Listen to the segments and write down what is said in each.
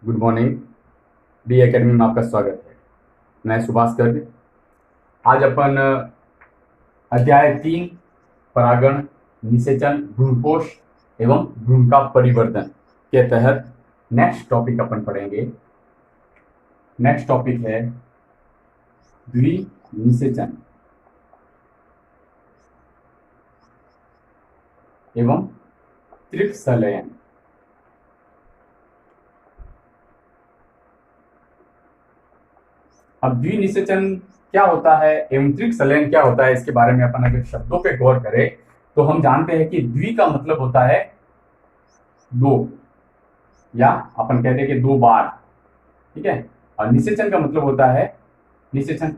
Good morning. D academy में आपका स्वागत है। मैं सुभाष गर्ग। आज अपन अध्याय 3 परागण, निषेचन, भ्रूणपोष एवं भ्रूण का परिवर्तन के तहत नेक्स्ट टॉपिक अपन पढ़ेंगे। नेक्स्ट टॉपिक है द्विनिषेचन एवं त्रिपसलयन। अब द्विनिषेचन क्या होता है एवं त्रिपसलयन क्या होता है, इसके बारे में अपन अगर शब्दों पे गौर करें तो हम जानते हैं कि द्वि का मतलब होता है दो, या अपन कहते हैं कि दो बार, ठीक है। और निषेचन का मतलब होता है निषेचन,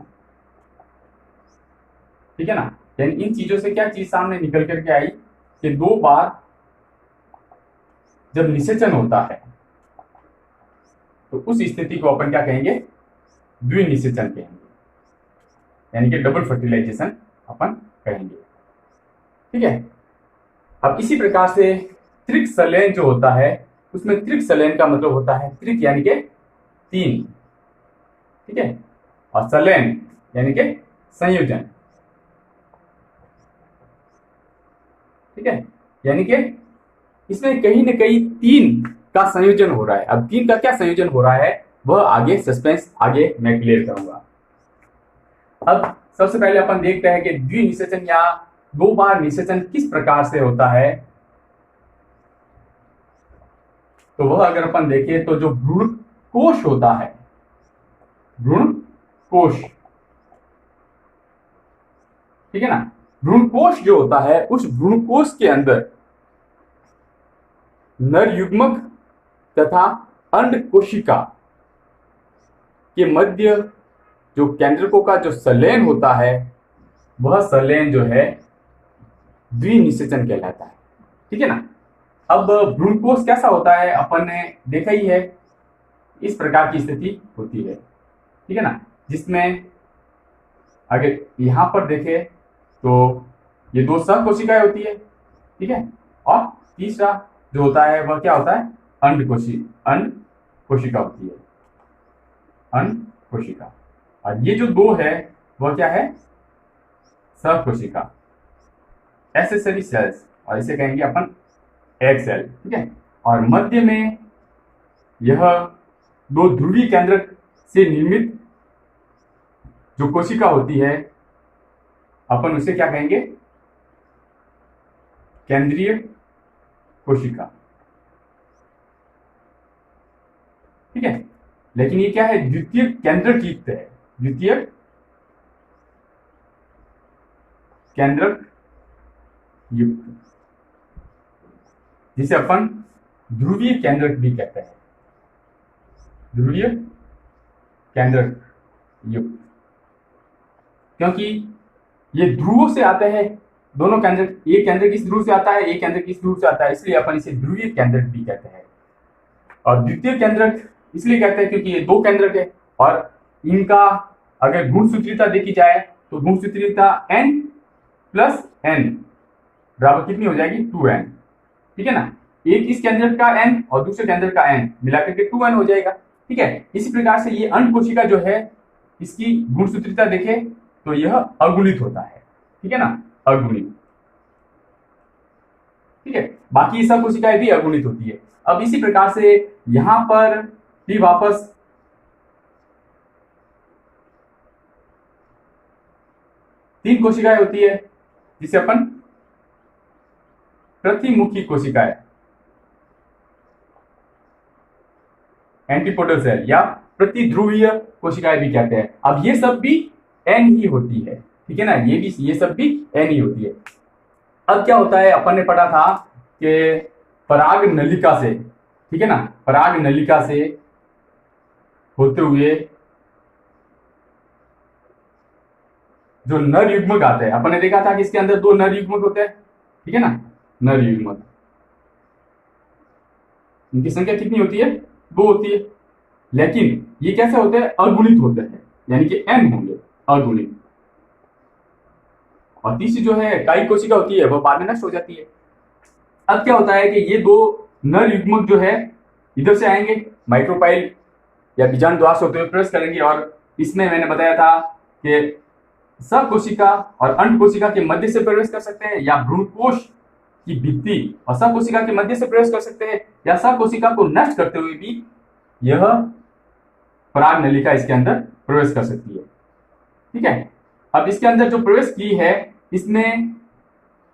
ठीक है ना। यानी इन चीजों से क्या चीज सामने निकल करके आई कि दो बार जब निषेचन होता है तो उस स्थिति को अपन क्या कहेंगे, द्विनिषेचन कहेंगे, यानी कि डबल फर्टिलाइजेशन अपन कहेंगे, ठीक है। अब इसी प्रकार से त्रिपसलयन जो होता है उसमें त्रिपसलयन का मतलब होता है त्रिक यानी कि तीन, ठीक है, और सलयन यानी कि संयोजन, ठीक है। यानी कि इसमें कहीं ना कहीं तीन का संयोजन हो रहा है। अब तीन का क्या संयोजन हो रहा है वह आगे सस्पेंस, आगे मैं क्लियर करूंगा। अब सबसे पहले अपन देखते हैं कि द्विनिषेचन या दो बार निषेचन किस प्रकार से होता है। तो वह अगर अपन देखें तो जो भ्रूण कोश होता है, भ्रूण कोश, ठीक है ना, भ्रूण कोश जो होता है उस भ्रूण कोश के अंदर नर युग्मक तथा अंड कोशिका के मध्य जो केंद्रकों का जो संलयन होता है वह संलयन जो है द्विनिषेचन कहलाता है, ठीक है ना। अब भ्रूणकोश कैसा होता है अपन ने देखा ही है, इस प्रकार की स्थिति होती है, ठीक है ना, जिसमें अगर यहां पर देखें तो ये दो सहकोशिकाएं होती है, ठीक है, और तीसरा जो होता है वह क्या होता है, अंड कोशिका होती है, अंड कोशिका। और ये जो दो है वह क्या है, सहकोशिका, एसेसरी सेल्स, और इसे कहेंगे अपन एग सेल, ठीक है। और मध्य में यह दो ध्रुवीय केंद्रक से निर्मित जो कोशिका होती है अपन उसे क्या कहेंगे, केंद्रीय कोशिका, ठीक है। लेकिन ये क्या है, द्वितीय केंद्रक युक्त है, द्वितीय केंद्रक युक्त, जिसे अपन ध्रुवीय केंद्रक भी कहते हैं, ध्रुवीय केंद्रक युक्त, क्योंकि ये ध्रुवों से आते हैं दोनों केंद्रक, एक केंद्रक इस ध्रुव से आता है, एक केंद्रक इस ध्रुव से आता है, इसलिए अपन इसे ध्रुवीय केंद्रक भी कहते हैं। और द्वितीय केंद्रक इसलिए कहते हैं क्योंकि ये दो केंद्रक है और इनका अगर गुणसूत्रीयता देखी जाए तो गुणसूत्रीयता n+n बराबर कितनी हो जाएगी, 2n, ठीक है ना। एक इस केंद्रक का n और दूसरे केंद्रक का n मिलाकर के 2n हो जाएगा, ठीक है। इसी प्रकार से ये अंड कोशिका जो है इसकी गुणसूत्रीयता देखें तो यह अगुणित होता है, ठीक है ना, अगुणित, ठीक है। बाकी सब कोशिकाएं भी अगुणित होती है। अब इसी प्रकार से यहां पर भी वापस तीन कोशिकाएं होती है जिसे अपन प्रतिमुखी कोशिकाएं, एंटीपोडल सेल या प्रतिध्रुवीय कोशिकाएं भी कहते हैं। अब ये सब भी एन ही होती है, ठीक है ना, ये सब भी एन ही होती है। अब क्या होता है, अपन ने पढ़ा था कि पराग नलिका से, ठीक है ना, पराग नलिका से होते हुए जो नर युग्मक आते हैं, अपन ने देखा था कि इसके अंदर दो नर युग्मक होते हैं, ठीक है ना, नर युग्मक, इनकी संख्या कितनी होती है, दो होती है। लेकिन ये कैसे होते हैं, अगुणित होते हैं, यानी कि n होंगे अगुणित। और तीसरी जो है काई कोशिका होती है वह बाद में नष्ट हो जाती है। अब क्या होता है कि ये दो नर युग्मक जो है इधर से आएंगे, माइक्रोपाइल या बीजाणु द्वार से होते हुए प्रवेश करेंगे। और इसमें मैंने बताया था कि सकोशिका और अंड कोशिका के मध्य से प्रवेश कर सकते हैं, या भ्रूणकोश की भित्ति और सकोशिका के मध्य से प्रवेश कर सकते हैं, या सकोशिका को नष्ट करते हुए भी यह पराग नलिका इसके अंदर प्रवेश कर सकती है। ठीक है, अब इसके अंदर जो प्रवेश की है, इसमें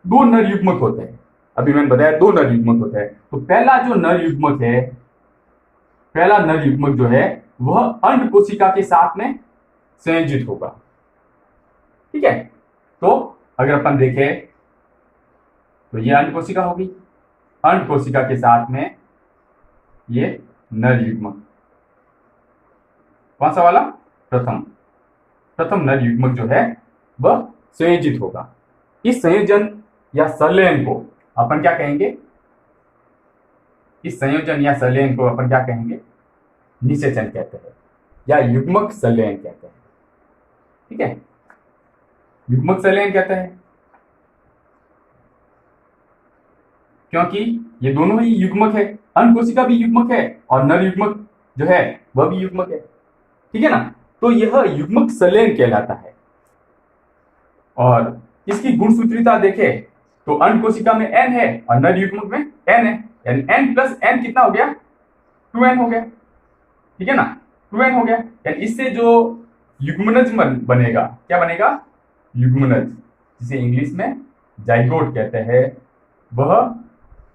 दो नर युग्मक होते हैं। अभी मैंने बताया दो नर युग्मक होते हैं। तो पहला जो नर युग्मक है, पहला नर युग्मक जो है वह अंड कोशिका के साथ में संयोजित होगा। ठीक है, तो अगर अपन देखें तो ये अंड कोशिका होगी, अंड कोशिका के साथ में ये नर युग्मक, कौन सा वाला, प्रथम नर युग्मक जो है वह संयोजित होगा। इस संयोजन या संलयन को अपन क्या कहेंगे, इस संयोजन या संलयन को अपन क्या कहेंगे, निषेचन कहते हैं या युग्मक संलयन कहते हैं। ठीक है, युग्मक संलयन कहते हैं क्योंकि ये दोनों ही युग्मक है, अंड कोशिका भी युग्मक है और नर युग्मक जो है वह भी युग्मक है। ठीक है ना, तो यह युग्मक संलयन कहलाता है। और इसकी गुणसूत्रीता देखें तो अंड कोशिका में n है और नर युग्मक में n है, यानी n प्लस n कितना हो गया, 2n हो गया। ठीक है ना, 2n हो गया, यानी इससे जो युग्मनज बनेगा, क्या बनेगा, युग्मनज, जिसे इंग्लिश में जाइगोट कहते हैं, वह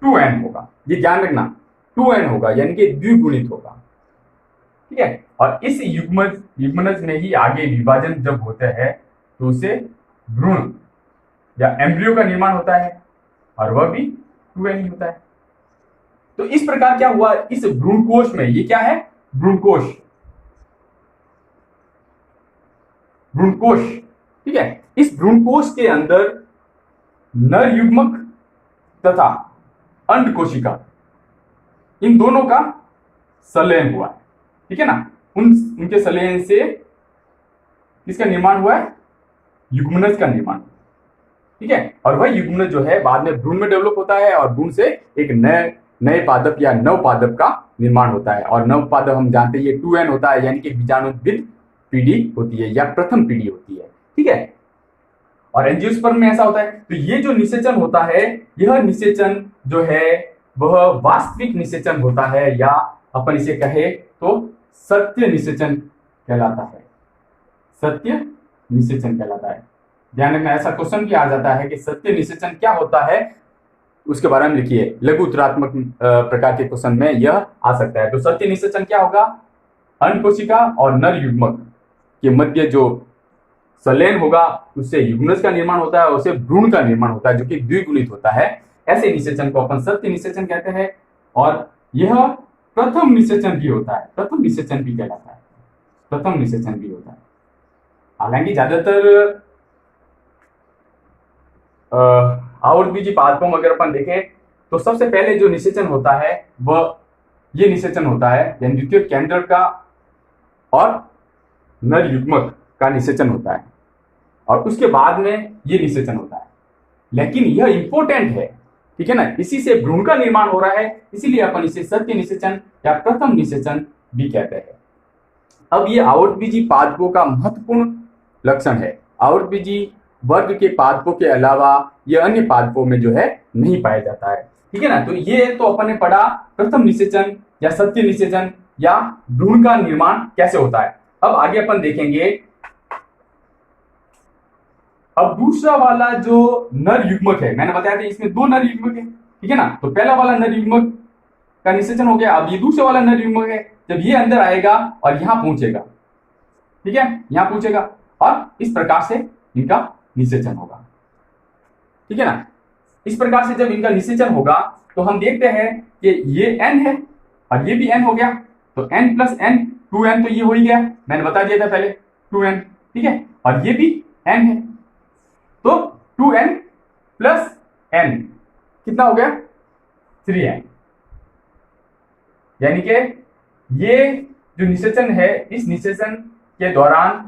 2n होगा। ये ध्यान रखना, 2n होगा यानी कि द्विगुणित होगा। ठीक है, और इस युग्मनज में ही आगे विभाजन जब होता है तो उसे भ्रूण या एम्ब्रियो का निर्माण होता है और वह भी 2n ही होता है। तो इस प्रकार क्या हुआ, इस भ्रूणकोश में, ये क्या है, भ्रूणकोश, भ्रूणकोश। ठीक है, इस भ्रूणकोश के अंदर नर युग्मक तथा अंड कोशिका, इन दोनों का संलयन हुआ है। ठीक है ना, उनके संलयन से किसका निर्माण हुआ है, युग्मनज का निर्माण। ठीक है, और वह युग्मनज जो है बाद में भ्रूण में डेवलप होता है और भ्रूण से एक नए पादप या नवपादप का निर्माण होता है। और नवपादप हम जानते हैं ये 2n होता है, यानी कि बीजाणुविद पीढ़ी होती है या प्रथम पीढ़ी होती है। ठीक है, और एंजियोस्पर्म में ऐसा होता है। तो ये जो निषेचन होता है, यह निषेचन जो है वह वास्तविक निषेचन होता है, या अपन इसे कहे तो सत्य निषेचन कहलाता है, सत्य निषेचन कहलाता है। ध्यान रखना, ऐसा क्वेश्चन भी आ जाता है कि सत्य निषेचन क्या होता है, उसके बारे में लिखिए। लघु उत्तरात्मक प्रकार के क्वेश्चन में यह आ सकता है। तो सत्य निषेचन क्या होगा, अंड कोशिका और नर युग्मक के मध्य जो संलयन होगा उससे युग्मनज का निर्माण होता है और उससे भ्रूण का निर्माण होता है जो कि द्विगुणित होता है। ऐसे निषेचन को अपन सत्य निषेचन कहते हैं। और यह प्रथम निषेचन भी होता है, प्रथम निषेचन भी कहलाता है, प्रथम निषेचन भी होता है। हालांकि ज्यादातर आवर्तबीजी पादपों अगर अपन देखें तो सबसे पहले जो निषेचन होता है वह ये निषेचन होता है, यानी द्वितीय केंद्र का और नर युग्मक का निषेचन होता है, और उसके बाद में ये निषेचन होता है। लेकिन यह इंपॉर्टेंट है, ठीक है ना, इसी से भ्रूण का निर्माण हो रहा है, इसीलिए अपन इसे सत्य निषेचन या प्रथम निषेचन भी कहते हैं। अब ये आवर्तबीजी पादपों का महत्वपूर्ण लक्षण है। आवर्तबीजी वर्ग के पादपों के अलावा यह अन्य पादपों में जो है नहीं पाया जाता है। ठीक है ना, तो ये तो अपन ने पढ़ा प्रथम निषेचन या सत्य निषेचन या भ्रूण का निर्माण कैसे होता है। अब आगे अपन देखेंगे, अब दूसरा वाला जो नर युग्मक है, मैंने बताया था इसमें दो नर युग्मक है। ठीक है ना, तो पहला वाला नर युग्मक का निषेचन हो गया। अब ये दूसरा वाला नर युग्मक है, जब ये अंदर आएगा और यहां पहुंचेगा, ठीक है, यहां पहुंचेगा और इस प्रकार से इनका निषेचन होगा। ठीक है ना, इस प्रकार से जब इनका निषेचन होगा तो हम देखते हैं कि ये n है और ये भी n हो गया, तो n प्लस n 2n, तो ये हो ही गया, मैंने बता दिया था पहले 2n। ठीक है, और ये भी n है, तो 2n प्लस n कितना हो गया, 3n। यानी कि ये जो निषेचन है, इस निषेचन के दौरान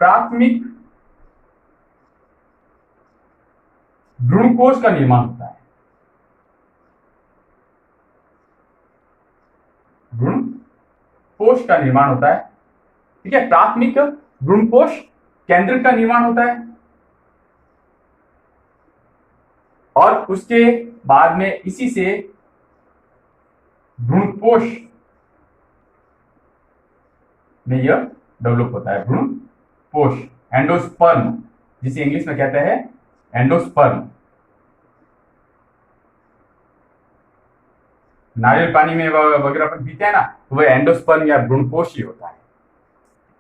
प्राथमिक भ्रूणकोश का निर्माण होता है। भ्रूणपोष का निर्माण होता है। ठीक है, प्राथमिक भ्रूणपोष केंद्र का निर्माण होता है और उसके बाद में इसी से भ्रूणपोष में यह डेवलप होता है। भ्रूणपोष, एंडोस्पर्म जिसे इंग्लिश में कहते हैं एंडोस्पर्म। नारियल पानी में वगैरह अपन पीते हैं ना, तो वह एंडोस्पर्म या भ्रूणपोष ही होता है।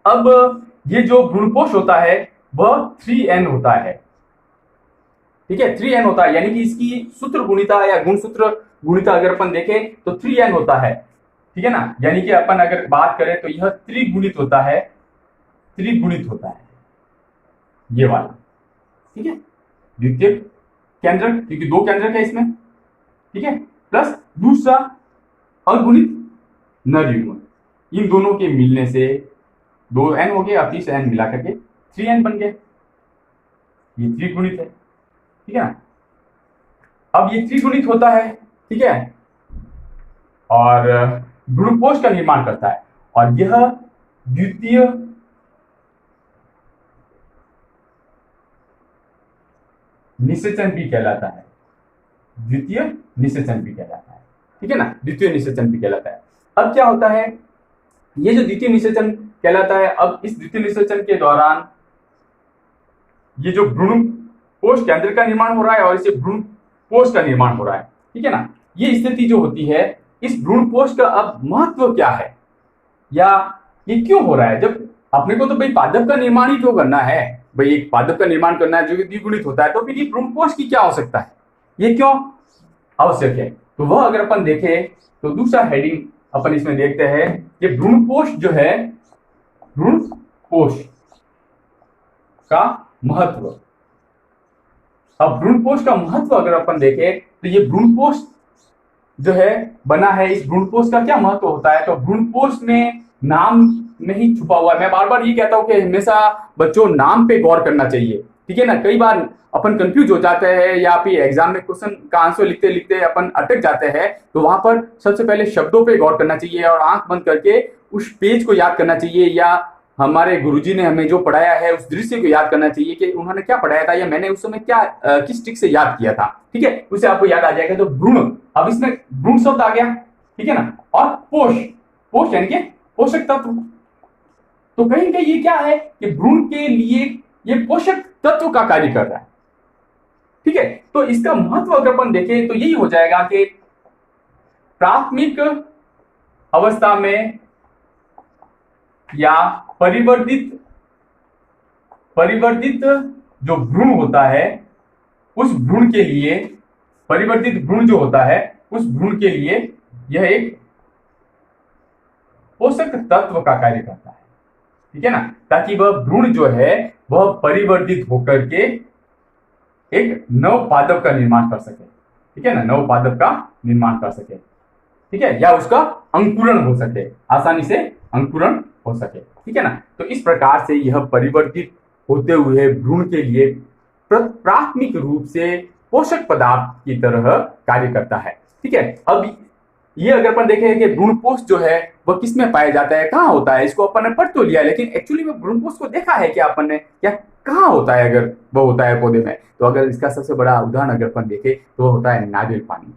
अब ये जो भ्रूणपोष होता है वह 3n होता है। ठीक है, 3n होता है, यानी कि इसकी सूत्र गुणिता या गुणसूत्र गुणिता अगर अपन देखें तो 3n होता है। ठीक है ना, यानी कि अपन अगर बात करें तो यह त्रिगुणित होता है, त्रिगुणित होता है ये वाला। ठीक है, द्वितीय केंद्रक, क्योंकि 2 केंद्रक है इसमें। ठीक है, प्लस दूसरा अगुणित नर युग्म, इन दोनों के मिलने से 2n हो गया, अब 3n मिला करके 3n बन गया। ये त्रिगुणित है। ठीक है ना, अब ये त्रिगुणित होता है। ठीक है, और भ्रूणपोष का निर्माण करता है और यह द्वितीय निषेचन भी कहलाता है। द्वितीय निषेचन भी कहलाता है। ठीक है ना, द्वितीय निषेचन भी कहलाता है। अब क्या होता है, ये जो द्वितीय निषेचन कहलाता है, अब इस द्वितीय निषेचन के दौरान ये जो भ्रूणपोष केंद्र का निर्माण हो रहा है और इसे भ्रूणपोष का निर्माण हो रहा है। ठीक है ना, ये स्थिति जो होती है, इस भ्रूणपोष का अब महत्व क्या है या ये क्यों हो रहा है? जब अपने को तो भाई पादप का निर्माण ही तो करना है, भाई एक पादप का निर्माण करना है जो कि द्विगुणित होता है, तो फिर ये भ्रूणपोष की क्या आवश्यकता है, ये क्यों आवश्यक है? तो वह अगर अपन देखें तो दूसरा हेडिंग अपन इसमें देखते हैं कि भ्रूणपोष जो है, भ्रूणपोष का महत्व। अब भ्रूणपोष का महत्व अगर अपन देखें तो ये भ्रूणपोष जो है बना है, इस भ्रूणपोष का क्या महत्व होता है? तो भ्रूणपोष में नाम नहीं छुपा हुआ है। मैं बार बार ये कहता हूं कि हमेशा बच्चों नाम पे गौर करना चाहिए। ठीक है ना, कई बार अपन कंफ्यूज हो जाते हैं या फिर एग्जाम में क्वेश्चन का आंसर लिखते लिखते अपन अटक जाते हैं, तो वहां पर सबसे पहले शब्दों पे गौर करना चाहिए और आंख बंद करके उस पेज को याद करना चाहिए, या हमारे गुरुजी ने हमें जो पढ़ाया है उस दृश्य को याद करना चाहिए कि उन्होंने क्या पढ़ाया था या मैंने उस समय क्या किस ट्रिक से याद किया था। ठीक है, उससे आपको याद आ जाएगा। तो भ्रूण, अब इसमें भ्रूण शब्द आ गया। ठीक है ना, और पोष, पोष यानी कि पोषक तत्व। तो कहीं कहीं ये क्या है कि भ्रूण के लिए ये पोषक तत्व का कार्य कर रहा है। ठीक है, तो इसका महत्व अगर अपन देखें तो यही हो जाएगा कि प्राथमिक अवस्था में या परिवर्तित जो भ्रूण होता है, उस भ्रूण के लिए, परिवर्तित भ्रूण जो होता है उस भ्रूण के लिए यह एक पोषक तत्व का कार्य करता है। ठीक है ना, ताकि वह भ्रूण जो है वह परिवर्तित होकर के एक नव पादप का निर्माण कर सके। ठीक है ना, नव पादप का निर्माण कर सके। ठीक है, या उसका अंकुरण हो सके, आसानी से अंकुरण हो सके। ठीक है ना, तो इस प्रकार से यह परिवर्तित होते हुए भ्रूण के लिए प्राथमिक रूप से पोषक पदार्थ की तरह कार्य करता है। ठीक है, अब ये अगर अपन देखें कि भ्रूणपोष जो है वह किस में पाया जाता है, कहाँ होता है, इसको अपन ने पढ़ तो लिया, लेकिन एक्चुअली में भ्रूणपोष को देखा है कि अपन ने क्या कहाँ होता है, अगर वह होता है पौधे में। तो अगर इसका सबसे बड़ा उदाहरण अगर अपन देखें तो वह होता है नारियल पानी।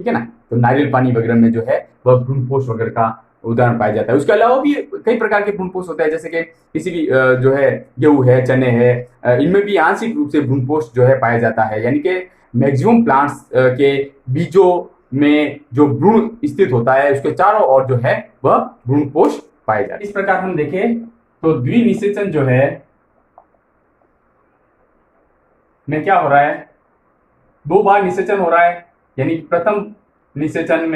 ठीक है ना, तो नारियल पानी वगैरह में जो है वह भ्रूणपोष वगैरह का उदाहरण पाया जाता है। उसके अलावा भी कई प्रकार के भ्रूणपोष होते हैं, जैसे कि किसी भी जो है गेहूं है, चने है, इनमें भी आंशिक रूप से भ्रूणपोष जो है पाया जाता है। यानी कि मैक्सिमम प्लांट्स के बीजों में जो भ्रूण स्थित होता है उसके चारों ओर जो है वह भ्रूणपोष पाए जाते हैं। इस प्रकार हम देखें तो द्विनिषेचन जो है में क्या हो रहा है, 2 बार निषेचन हो रहा है। यानी प्रथम निषेचन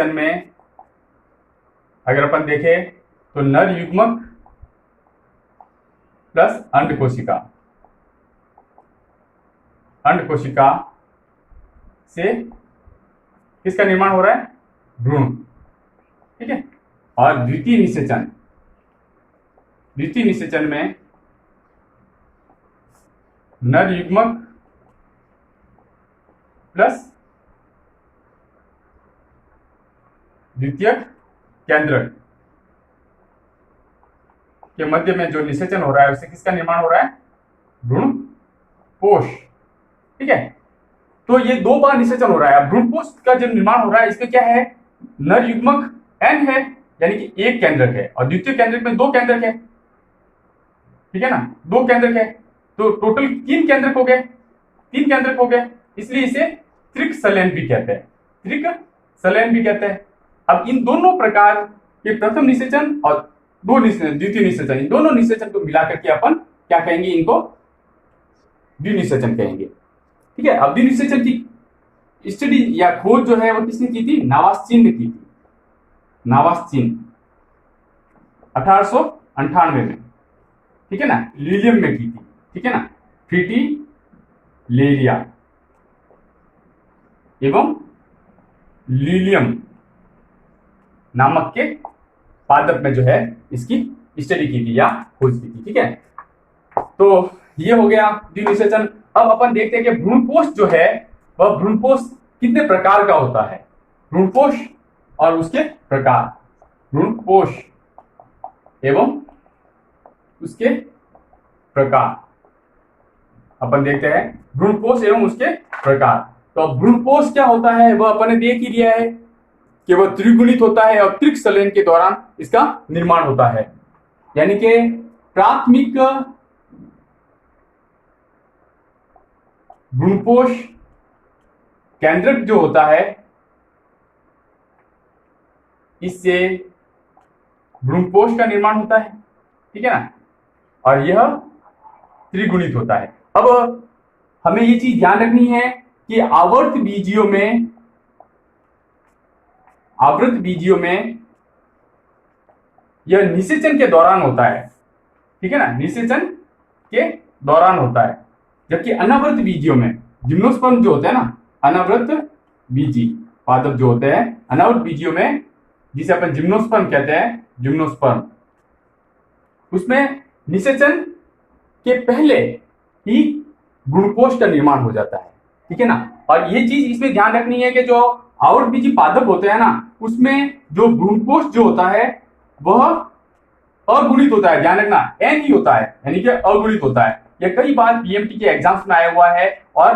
में अगर अपन देखें तो नर युग्मक प्लस अंड कोशिका से किसका निर्माण हो रहा है, भ्रूण। ठीक है, और द्वितीय निषेचन में नर युग्मक प्लस द्वितीयक केंद्रक के मध्य में जो निषेचन हो रहा है उससे किसका निर्माण हो रहा है? भ्रूणपोष। ठीक है, तो ये दो बार निषेचन हो रहा है। भ्रूणपोष का जब निर्माण हो रहा है इसमें क्या है? नर युग्मक N है, यानी कि एक केंद्रक है, और द्वितीय केंद्रक में दो केंद्रक है। ठीक है ना, दो केंद्रक है, तो टोटल तीन केंद्रक हो गए, तीन केंद्रक हो गए, इसलिए इसे त्रिक सलेन भी कहते हैं, त्रिक सलेन भी कहते हैं। अब इन दोनों प्रकार के प्रथम निषेचन और द्वितीय निषेचन, इन दोनों निषेचन को मिलाकर के अपन क्या कहेंगे? इनको द्विनिषेचन कहेंगे। ठीक है, अब द्विनिषेचन की स्टडी या खोज जो है वो किसने की थी? नावास्चिन ने की थी। नावास्चिन 1898 में, ठीक है ना, लीलियम में की थी। ठीक है ना, फ्रीटिलेरिया एवं लीलियम नामक के पादप में जो है इसकी स्टडी की थी या खोज की थी। ठीक है, तो ये हो गया द्विनिषेचन। अब अपन देखते हैं कि भ्रूणपोष जो है वह भ्रूणपोष कितने प्रकार का होता है? भ्रूणपोष और उसके प्रकार, भ्रूणपोष एवं उसके प्रकार अपन देखते हैं। भ्रूणपोष एवं उसके प्रकार, तो भ्रूणपोष क्या होता है वह अपन ने देख ही लिया है कि वह त्रिगुणित होता है और त्रिक सलेन के दौरान इसका निर्माण होता है। यानी कि प्राथमिक भ्रूणपोष केंद्रक जो होता है इससे भ्रूणपोष का निर्माण होता है। ठीक है ना, और यह त्रिगुणित होता है। अब हमें ये चीज ध्यान रखनी है कि आवृत बीजियों में यह निषेचन के दौरान होता है। ठीक है ना, निषेचन के दौरान होता है, जबकि अनावृत बीजियों में जिम्नोस्पर्म जो होते हैं ना, अनावृत बीजी पादप जो होते हैं, अनावृत बीजियों में जिसे अपन जिम्नोस्पर्म कहते हैं, जिम्नोस्पर्म, उसमें निषेचन के पहले ही भ्रूणपोष का निर्माण हो जाता है। ठीक है ना, और ये चीज इसमें ध्यान रखनी है कि जो आवृत बीजी पादप होते हैं ना, उसमें जो भ्रूणपोष जो होता है वह अगुणित होता है। ध्यान रखना, एन ही होता है, यानी कि अगुणित होता है। यह कई बार पीएमटी के एग्जाम्स में आया हुआ है और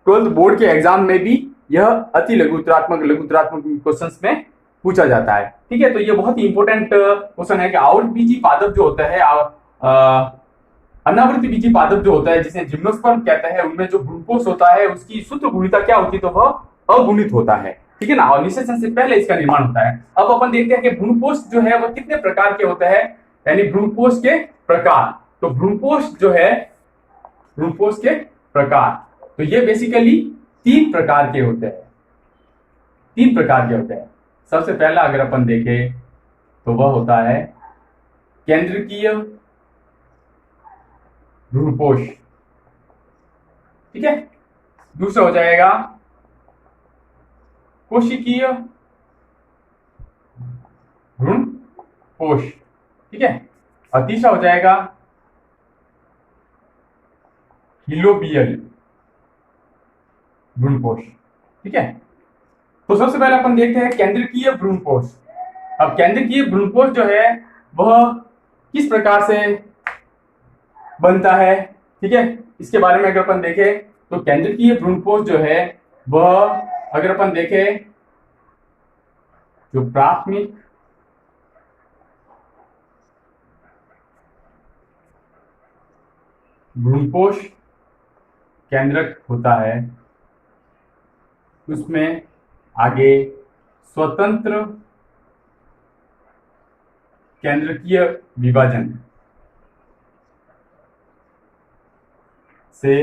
12th बोर्ड के एग्जाम में भी यह अति लघुत्तरात्मक क्वेश्चंस में पूछा जाता है। ठीक है, तो ये बहुत ही इंपॉर्टेंट क्वेश्चन है कि आवृत बीजी पादप जो होता है, अनावृत बीजी पादप जो होता है जिसे जिम्नोस्पर्म कहते हैं, उनमें जो भ्रूणपोष होता है उसकी सूत्र गुणिता क्या होती है? तो वह अगुणित होता है। ठीक है ना, और निषेचन से पहले इसका निर्माण होता है। अब अपन देखते हैं कि भ्रूणपोष जो है वह कितने प्रकार के होते हैं, यानी भ्रूणपोष के प्रकार। तो भ्रूणपोष जो है, भ्रूणपोष के प्रकार, तो ये बेसिकली तीन प्रकार के होते हैं, तीन प्रकार के होते हैं। सबसे पहला अगर अपन देखें तो वह होता है केंद्रकीय भ्रूणपोष। ठीक है, दूसरा हो जाएगा कोशिकीय भ्रूणपोष। ठीक है, और तीसरा हो जाएगा हिलोबियल भ्रूणपोष। ठीक है, तो सबसे पहले अपन देखते हैं केंद्रकीय भ्रूणपोष। अब केंद्रकीय भ्रूणपोष जो है वह किस प्रकार से बनता है? ठीक है, इसके बारे में अगर अपन देखें तो केंद्रकीय भ्रूणपोष जो है वह अगर अपन देखें जो प्राथमिक भ्रूणपोष केंद्रक होता है उसमें आगे स्वतंत्र केंद्रकीय विभाजन से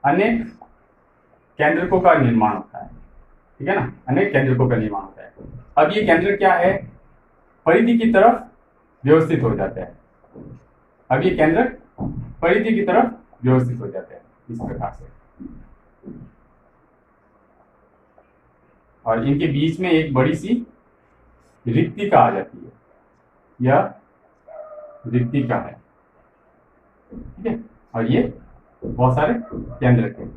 अनेक केंद्रकों का निर्माण होता है। ठीक है ना, अनेक केंद्रकों का निर्माण होता है। अब ये केंद्र क्या है? परिधि की तरफ व्यवस्थित हो जाते हैं। अब ये केंद्र परिधि की तरफ व्यवस्थित हो जाते हैं इस प्रकार से, और इनके बीच में एक बड़ी सी रिक्तिका आ जाती है, यह रिक्तिका है। ठीक है, और ये बहुत सारे केंद्र थे।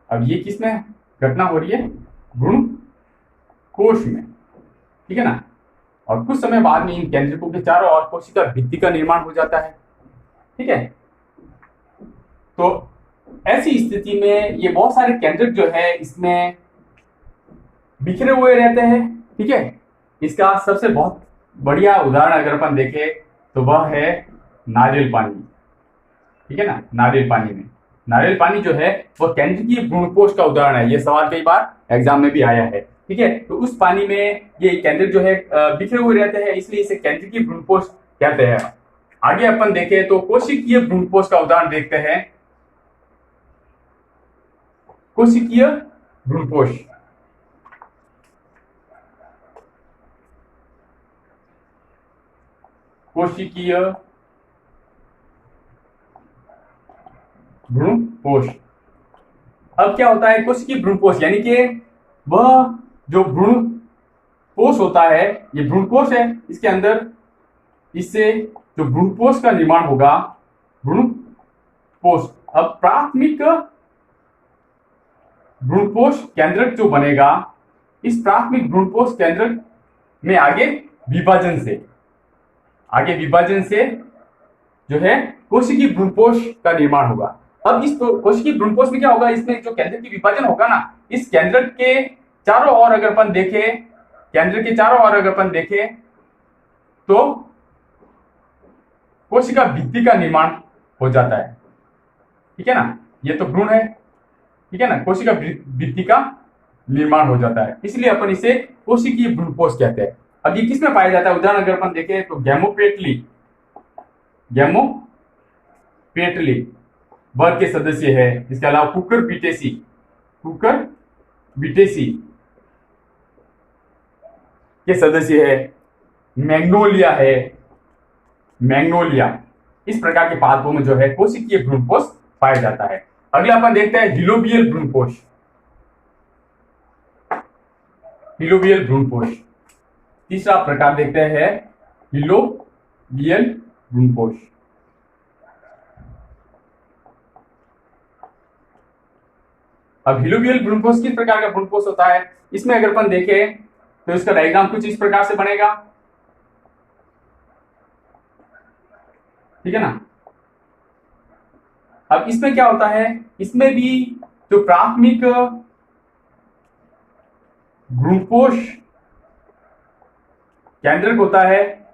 अब ये किसमें घटना हो रही है भ्रूण कोश में, ठीक है ना। और कुछ समय बाद में इन केंद्रकों के चारों ओर कोशिका भित्ति का निर्माण हो जाता है, ठीक है। तो ऐसी स्थिति में ये बहुत सारे केंद्रक जो है इसमें बिखरे हुए रहते हैं, ठीक है। इसका सबसे बहुत बढ़िया उदाहरण अगर अपन देखें तो वह है नारियल पानी, ठीक है ना। नारियल पानी जो है वह केंद्रीय भ्रूणपोष का उदाहरण है। यह सवाल कई बार एग्जाम में भी आया है, ठीक है। तो उस पानी में ये केंद्रक जो है बिखरे हुए रहते हैं, इसलिए इसे केंद्रीय भ्रूणपोष कहते हैं। आगे अपन देखें तो कोशिकीय भ्रूणपोष का उदाहरण देखते हैं। कोशिकीय भ्रूणपोष, कोशिकीय भ्रूणपोष। अब क्या होता है कोशिकीय भ्रूणपोष, यानी कि वह जो भ्रूणपोष होता है, ये भ्रूणकोष है, इसके अंदर इससे जो भ्रूणपोष का निर्माण होगा, भ्रूणपोष। अब प्राथमिक भ्रूणपोष केंद्रक जो बनेगा, इस प्राथमिक भ्रूणपोष केंद्रक में आगे विभाजन से जो है कोशिकीय भ्रूणपोष का निर्माण होगा। अब इस कोशिकीय भ्रूणपोष में क्या होगा, इसमें जो केंद्र की विभाजन होगा ना, इस केंद्र के चारों ओर अगर अपन देखें, तो कोशिका भित्ति का निर्माण हो जाता है, ठीक है ना। ये तो भ्रूण है, ठीक है ना। कोशिका भित्ति का निर्माण हो जाता है, इसलिए अपन इसे कोशिकीय भ्रूणपोष कहते हैं। अब ये किसमें पाया जाता है, उदाहरण अगर अपन देखें तो गैमोपेटली वर्ग के सदस्य है। इसके अलावा कुकुरबिटेसी के सदस्य है। मैग्नोलिया इस प्रकार के पादपों में जो है कोशिकीय भ्रूणपोष पाया जाता है। अगला अपन देखते हैं हिलोबियल भ्रूणपोष। तीसरा प्रकार देखते हैं हिलोबियल भ्रूणपोष। अब हिलोबियल भ्रूणपोष किस प्रकार का भ्रूणपोष होता है, इसमें अगर अपन देखें तो इसका डायग्राम कुछ इस प्रकार से बनेगा, ठीक है ना। अब इसमें क्या होता है, इसमें भी जो प्राथमिक भ्रूणपोष केंद्रक होता है,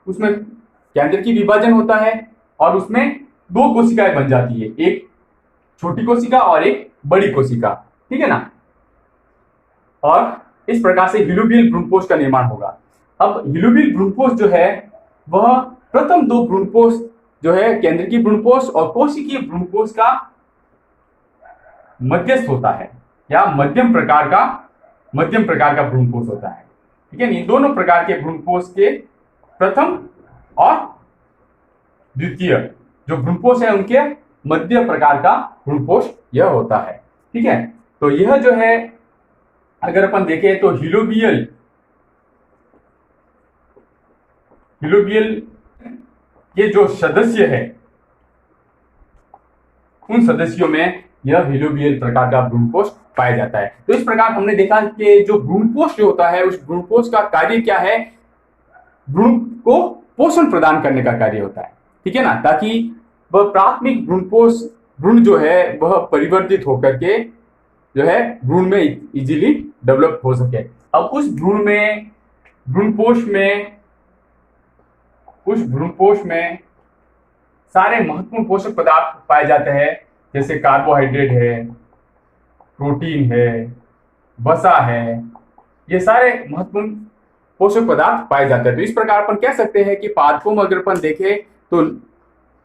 उसमें केंद्र की विभाजन होता है और उसमें दो कोशिकाएं बन जाती है, एक छोटी कोशिका और एक बड़ी कोशिका, ठीक है ना। और इस प्रकार से हिलोबियल भ्रूणपोष का निर्माण होगा। अब हिलोबियल भ्रूणपोष जो है वह प्रथम दो भ्रूणपोष जो है केंद्रीय भ्रूणपोष और कोशिकीय भ्रूणपोष का मध्यस्थ होता है, या मध्यम प्रकार का भ्रूणपोष होता है, ठीक है। इन दोनों प्रकार के भ्रूणपोष के प्रथम और द्वितीय जो भ्रूणपोष है उनके मध्य प्रकार का भ्रूणपोष यह होता है, ठीक है। तो यह जो है अगर अपन देखें तो हिलोबियल ये जो सदस्य है, उन सदस्यों में यह हिलोबियल प्रकार का भ्रूणपोष पाया जाता है। तो इस प्रकार हमने देखा कि जो भ्रूणपोष जो होता है, उस भ्रूणपोष का कार्य क्या है, भ्रूण को पोषण प्रदान करने का कार्य होता है, ठीक है ना, ताकि वह प्राथमिक भ्रूण जो है वह परिवर्तित होकर के जो है भ्रूण में इजीली डेवलप हो सके। अब उस भ्रूणपोष में सारे महत्वपूर्ण पोषक पदार्थ पाए जाते हैं, जैसे कार्बोहाइड्रेट है, प्रोटीन है, वसा है, ये सारे महत्वपूर्ण पोषक पदार्थ पाए जाते हैं। तो इस प्रकार अपन कह सकते हैं कि पादपों में अगर अपन देखें तो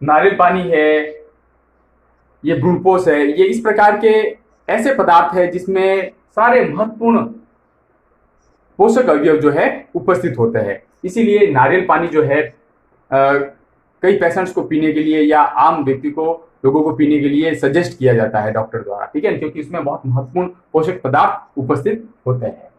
नारियल पानी है, ये भ्रूणपोष है, ये इस प्रकार के ऐसे पदार्थ है जिसमें सारे महत्वपूर्ण पोषक अवयव जो है उपस्थित होते हैं। इसीलिए नारियल पानी जो है कई पेशेंट्स को पीने के लिए या आम लोगों को पीने के लिए सजेस्ट किया जाता है डॉक्टर द्वारा, ठीक है, क्योंकि इसमें बहुत महत्वपूर्ण पोषक पदार्थ उपस्थित होते हैं।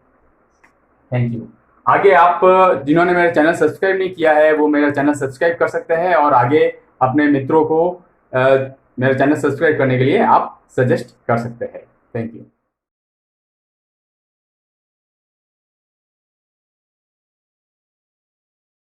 Thank you. आगे आप जिन्होंने मेरा चैनल सब्सक्राइब नहीं किया है वो मेरा चैनल सब्सक्राइब कर सकते हैं, और आगे अपने मित्रों को मेरा चैनल सब्सक्राइब करने के लिए आप सजेस्ट कर सकते हैं। Thank you.